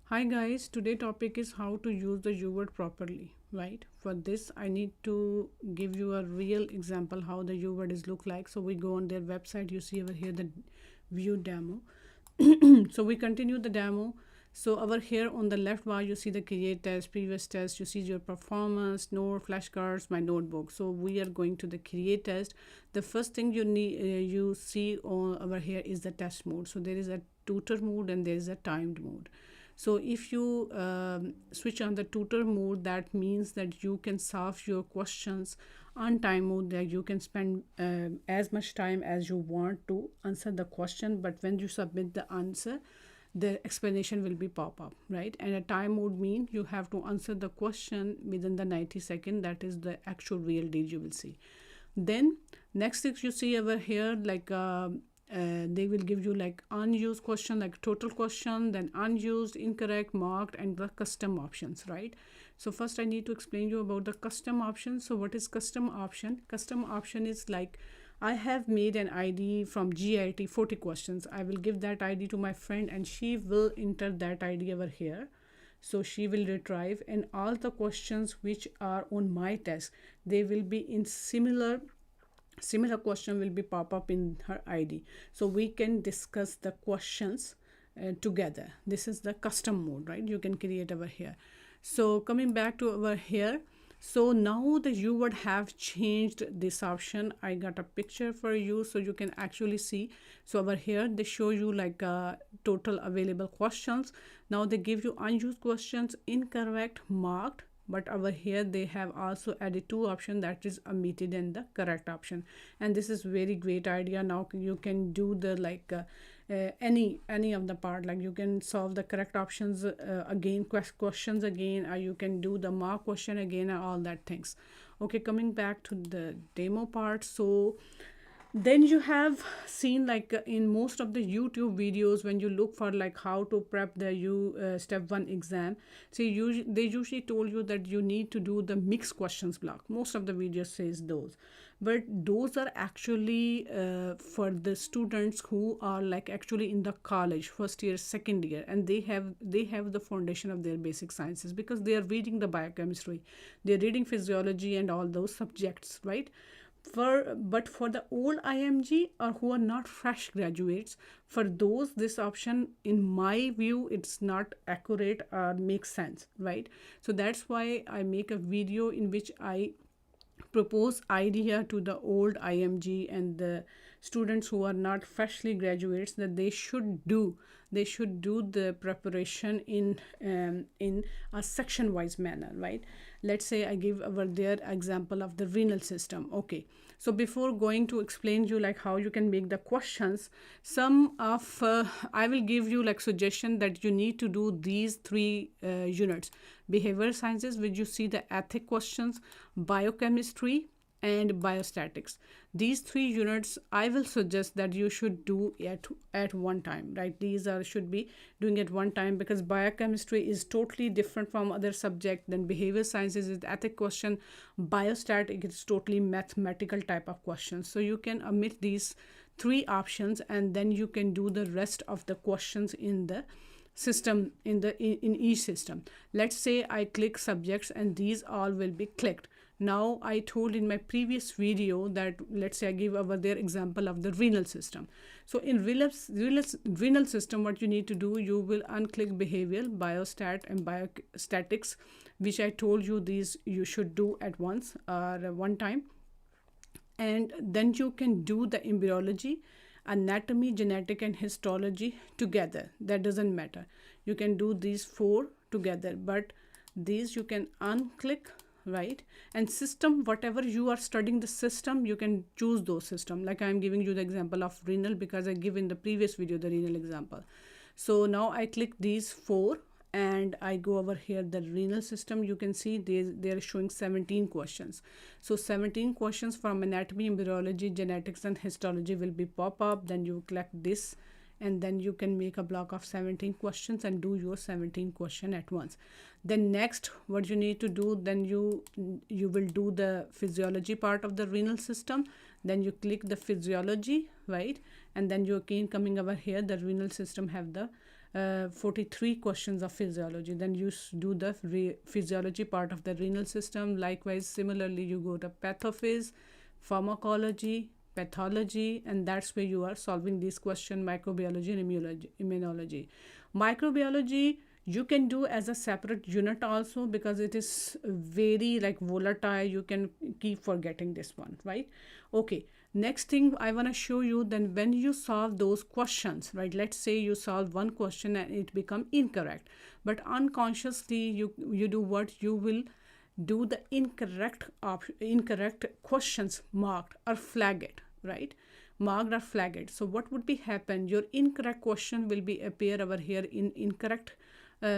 Hi guys, today topic is how to use the UWORLD properly, right? For this, I need to give you a real example how the UWORLD is look like. So we go on their website, you see over here the view demo. So we continue the demo. So over here on the left bar, you see the create test, previous test, you see your performance, note, flashcards, my notebook. So we are going to the create test. The first thing you need, you see over here is the test mode. So there is a tutor mode and there is a timed mode. So if you switch on the tutor mode, that means that you can solve your questions on time mode, that you can spend as much time as you want to answer the question, but when you submit the answer, the explanation will be pop up, right? And a time mode mean you have to answer the question within the 90 second. That is the actual real deal you will see. Then next thing you see over here, like they will give you like unused question, like total question, then unused, incorrect, marked, and the custom options, right? So first I need to explain you about the custom option. So what is custom option? Custom option is like I have made an ID from GIT 40 questions. I will give that ID to my friend and she will enter that ID over here. So she will retrieve, and all the questions which are on my test, they will be in similar question will be pop up in her ID. So we can discuss the questions together. This is the custom mode, right? You can create over here. So coming back to over here, so now the you would have changed this option. I got a picture for you so you can actually see. So over here they show you like total available questions. Now they give you unused questions, incorrect, marked, but over here they have also added two options, that is omitted and the correct option. And this is very great idea. Now you can do the like any of the part, like you can solve the correct options again, questions again, or you can do the mark question again and all that things. Okay, coming back to the demo part. So then you have seen like in most of the YouTube videos, when you look for like how to prep the step 1 exam, so they usually told you that you need to do the mixed questions block. Most of the videos says those, but those are actually for the students who are like actually in the college first year, second year, and they have the foundation of their basic sciences, because they are reading the biochemistry, they're reading physiology and all those subjects, right? But for the old IMG or who are not fresh graduates, for those this option in my view it's not accurate or makes sense, right? So that's why I make a video in which I propose idea to the old IMG and the students who are not freshly graduates, that they should do the preparation in a section wise manner, right? Let's say I give over there example of the renal system. Okay, so before going to explain you like how you can make the questions, some of I will give you like suggestion that you need to do these three units: behavior sciences, which you see the ethic questions, biochemistry, and biostatics. These three units I will suggest that you should do at one time, right? These are should be doing at one time, because biochemistry is totally different from other subject. Then behavior sciences is ethic question, biostatic is totally mathematical type of questions. So you can omit these three options and then you can do the rest of the questions in the system, in each system. Let's say I click subjects and these all will be clicked. Now I told in my previous video that let's say I give over there example of the renal system. So in renal system, what you need to do, you will unclick behavioral, biostat, and biostatics, which I told you these you should do at once or one time. And then you can do the embryology, anatomy, genetic, and histology together. That doesn't matter, you can do these four together, but these you can unclick, right? And system, whatever you are studying the system, you can choose those system. Like I'm giving you the example of renal because I give in the previous video the renal example. So now I click these four and I go over here the renal system. You can see they are showing 17 questions. So 17 questions from anatomy, embryology, genetics, and histology will be pop up. Then you click this and then you can make a block of 17 questions and do your 17 question at once. Then next what you need to do, then you will do the physiology part of the renal system. Then you click the physiology, right? And then you again coming over here, the renal system have the 43 questions of physiology. Then you do the physiology part of the renal system. Likewise, similarly, you go to pathophys, pharmacology, pathology, and that's where you are solving these questions: microbiology and immunology. Microbiology you can do as a separate unit also, because it is very like volatile. You can keep forgetting this one, right? Okay, next thing I want to show you, then when you solve those questions, right? Let's say you solve one question and it become incorrect, but unconsciously you do what? You will do the incorrect questions marked or flag it, right? Marked or flag it. So what would be happen? Your incorrect question will be appear over here in incorrect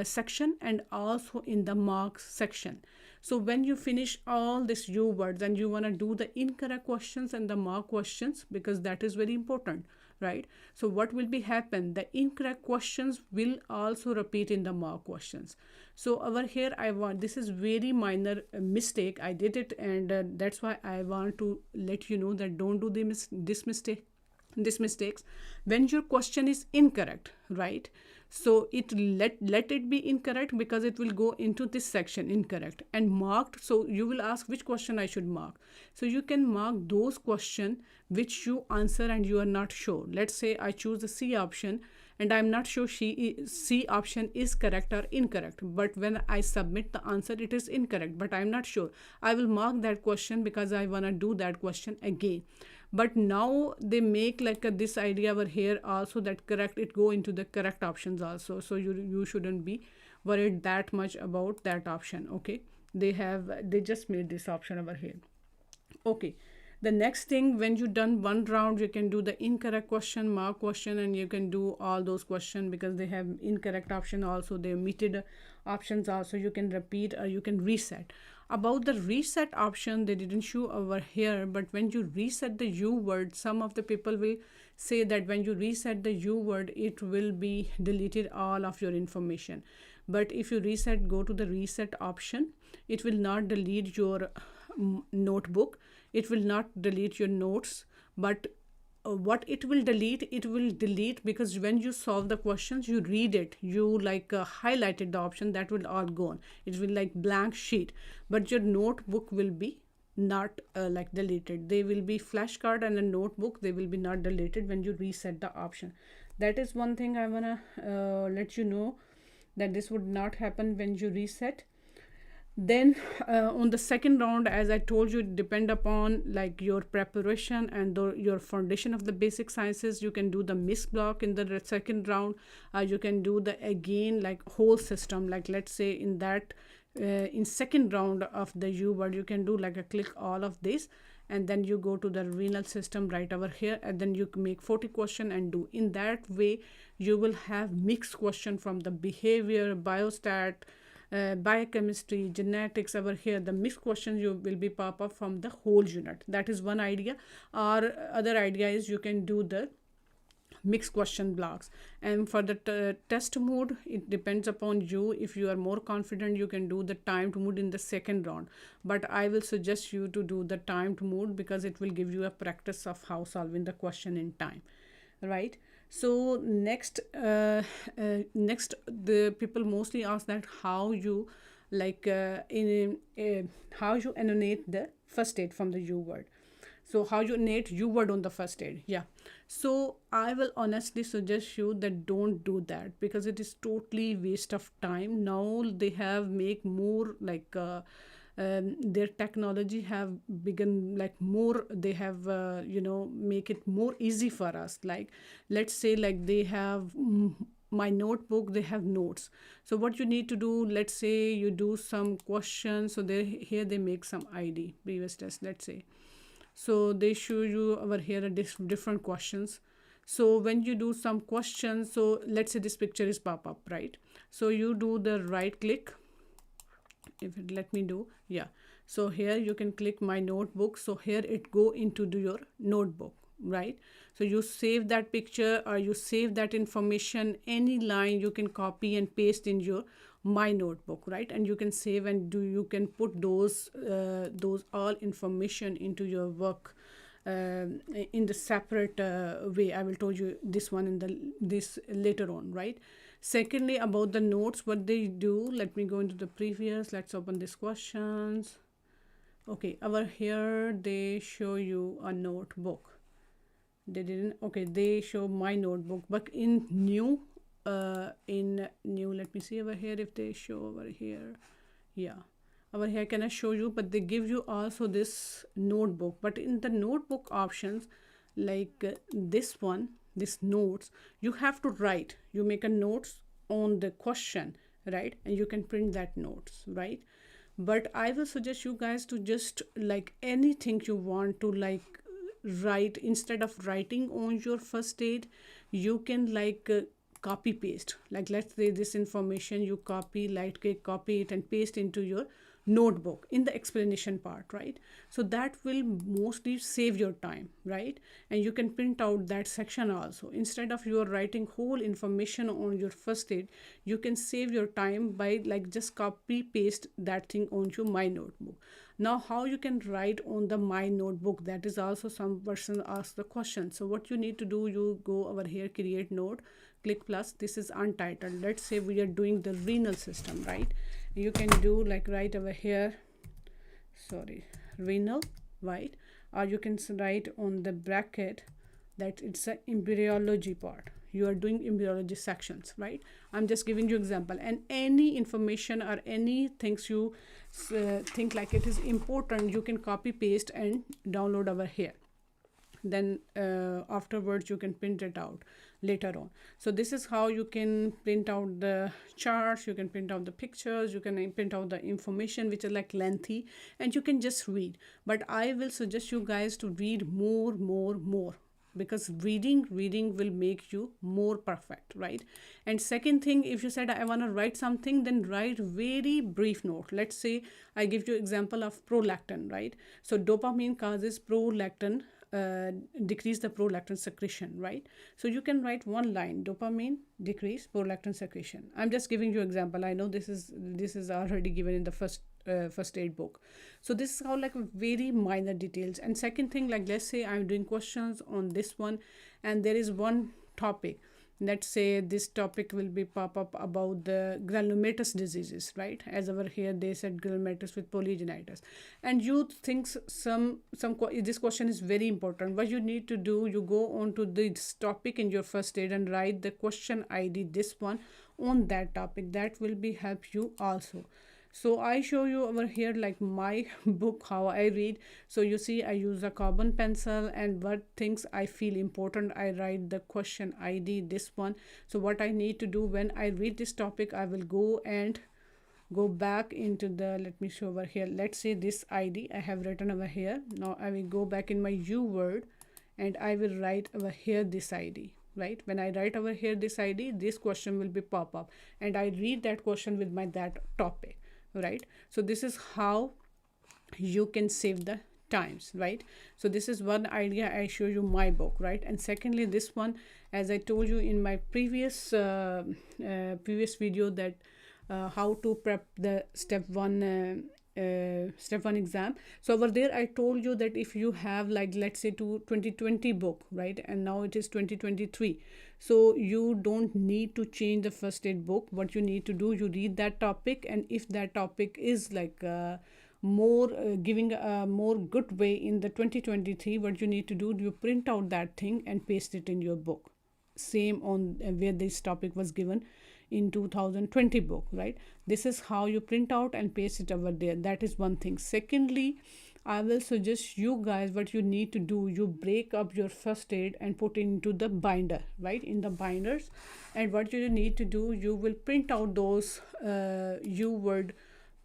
section and also in the marks section. So when you finish all this U words and you want to do the incorrect questions and the mark questions, because that is very important, right? So what will be happen? The incorrect questions will also repeat in the mark questions. So over here I want, this is very minor mistake I did it, and that's why I want to let you know that don't do this mistakes. When your question is incorrect, right? So it let it be incorrect, because it will go into this section incorrect and marked. So you will ask which question I should mark. So you can mark those question which you answer and you are not sure. Let's say I choose the C option and I'm not sure C option is correct or incorrect, but when I submit the answer it is incorrect, but I'm not sure. I will mark that question because I want to do that question again. But now they make like this idea over here also, that correct, it go into the correct options also. So you shouldn't be worried that much about that option. Okay, they just made this option over here. Okay, the next thing, when you done one round, you can do the incorrect question, mark question, and you can do all those questions because they have incorrect option also, they omitted options also. You can repeat or you can reset. About the reset option, they didn't show over here, but when you reset the U word, some of the people will say that when you reset the U word, it will be deleted all of your information. But if you reset, go to the reset option, it will not delete your notebook, it will not delete your notes, but what it will delete because when you solve the questions, you read it, you like highlighted the option, that will all gone, it will like blank sheet, but your notebook will be not like deleted. They will be flashcard and a notebook, they will be not deleted when you reset the option. That is one thing I wanna let you know, that this would not happen when you reset. Then on the second round, as I told you, it depend upon like your preparation and your foundation of the basic sciences. You can do the mix block in the second round. You can do the again like whole system, like let's say in that in second round of the U word, you can do like a click all of this, and then you go to the renal system right over here, and then you make 40 question and do. In that way you will have mixed question from the behavior, biostat, biochemistry, genetics. Over here the mixed questions you will be pop up from the whole unit. That is one idea. Or other idea is you can do the mixed question blocks. And for the test mode, it depends upon you. If you are more confident, you can do the timed mode in the second round, but I will suggest you to do the timed mode because it will give you a practice of how solving the question in time, right? So next the people mostly ask that how you like how you annotate the first aid from the U word. So how you annotate U word on the first aid. Yeah, so I will honestly suggest you that don't do that because it is totally waste of time. Now they have make more like their technology have begun like more, they have make it more easy for us. Like let's say like they have my notebook, they have notes. So what you need to do, let's say you do some questions, so they here they make some ID previous test, let's say. So they show you over here a different questions. So when you do some questions, so let's say this picture is pop up, right? So you do the right click, if it let me do, yeah. So here you can click my notebook, so here it go into your notebook, right? So you save that picture or you save that information, any line you can copy and paste in your my notebook, right? And you can save and you can put those all information into your work in the separate way. I will tell you this one in the this later on, right? Secondly, about the notes, what they do, let me go into the previous, let's open these questions. Okay, over here they show you a notebook. They didn't, okay, they show my notebook, but in new, let me see over here if they show over here. Yeah, over here can I show you, but they give you also this notebook, but in the notebook options, like this notes, you have to write, you make a notes on the question, right? And you can print that notes, right? But I will suggest you guys to just like anything you want to like write, instead of writing on your first aid, you can like copy paste, like let's say this information you copy, like copy it and paste into your notebook in the explanation part, right? So that will mostly save your time, right? And you can print out that section also, instead of you are writing whole information on your first aid, you can save your time by like just copy paste that thing onto my notebook. Now how you can write on the my notebook, that is also some person asked the question. So what you need to do, you go over here, create note, click plus, this is untitled. Let's say we are doing the renal system, right? You can do like right over here, sorry, renal, right? Or you can write on the bracket that it's a embryology part, you are doing embryology sections, right? I'm just giving you example, and any information or any things you think like it is important, you can copy paste and download over here. Then afterwards you can print it out later on. So this is how you can print out the charts, you can print out the pictures, you can print out the information which is like lengthy, and you can just read. But I will suggest you guys to read more, because reading will make you more perfect, right? And second thing, if you said I want to write something, then write very brief note. Let's say I give you example of prolactin, right? So dopamine causes prolactin, decrease the prolactin secretion, right? So you can write one line, dopamine decrease prolactin secretion. I'm just giving you example. I know this is already given in the first aid book. So this is how like very minor details. And second thing, like let's say I'm doing questions on this one, and there is one topic, let's say this topic will be pop up about the granulomatous diseases, right? As over here they said granulomatous with polygenitis, and you think this question is very important. What you need to do, you go on to this topic in your first aid and write the question ID, this one, on that topic. That will be help you also. So I show you over here like my book, how I read. So you see I use a carbon pencil, and what things I feel important, I write the question ID, this one. So what I need to do when I read this topic, I will go back into the, let me show over here, let's say this ID I have written over here. Now I will go back in my UWORLD and I will write over here this ID, right? When I write over here this ID, this question will be pop up, and I read that question with my that topic, right? So this is how you can save the times, right? So this is one idea I show you my book, right? And secondly, this one, as I told you in my previous video, that how to prep the step one exam. So over there I told you that if you have like let's say 2020 book, right, and now it is 2023, so you don't need to change the first aid book. What you need to do, you read that topic, and if that topic is like more giving a more good way in the 2023, what you need to do, you print out that thing and paste it in your book, same on where this topic was given in 2020 book, right? This is how you print out and paste it over there. That is one thing. Secondly, I will suggest you guys, what you need to do, you break up your first aid and put it into the binder, right, in the binders. And what you need to do, you will print out those UWORLD,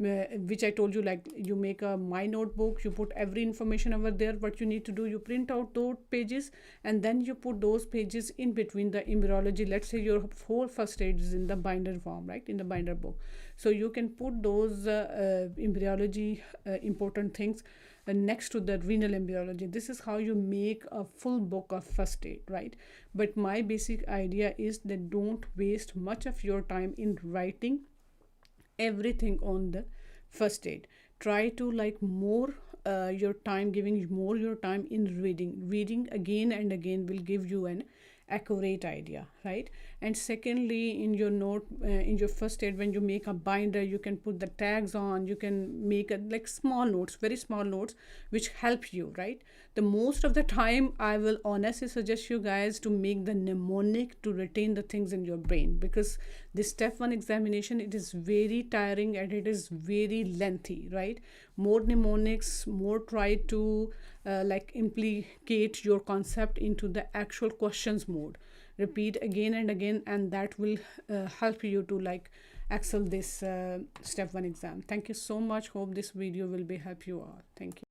which I told you, like you make a my notebook, you put every information over there. What you need to do, you print out those pages, and then you put those pages in between the embryology. Let's say your whole first aid is in the binder form, right, in the binder book. So you can put those embryology important things next to the renal embryology. This is how you make a full book of first aid, right? But my basic idea is that don't waste much of your time in writing everything on the first aid. Try to like more your time, giving more your time in reading again and again will give you an accurate idea. right? And secondly, in your note, in your first aid, when you make a binder, you can put the tags on, you can make a like small notes, very small notes, which help you, right? The most of the time, I will honestly suggest you guys to make the mnemonic to retain the things in your brain, because this step one examination, it is very tiring and it is very lengthy, right? More mnemonics, more try to like implicate your concept into the actual questions mode, repeat again and again, and that will help you to like excel this step one exam. Thank you so much. Hope this video will be help you all. Thank you.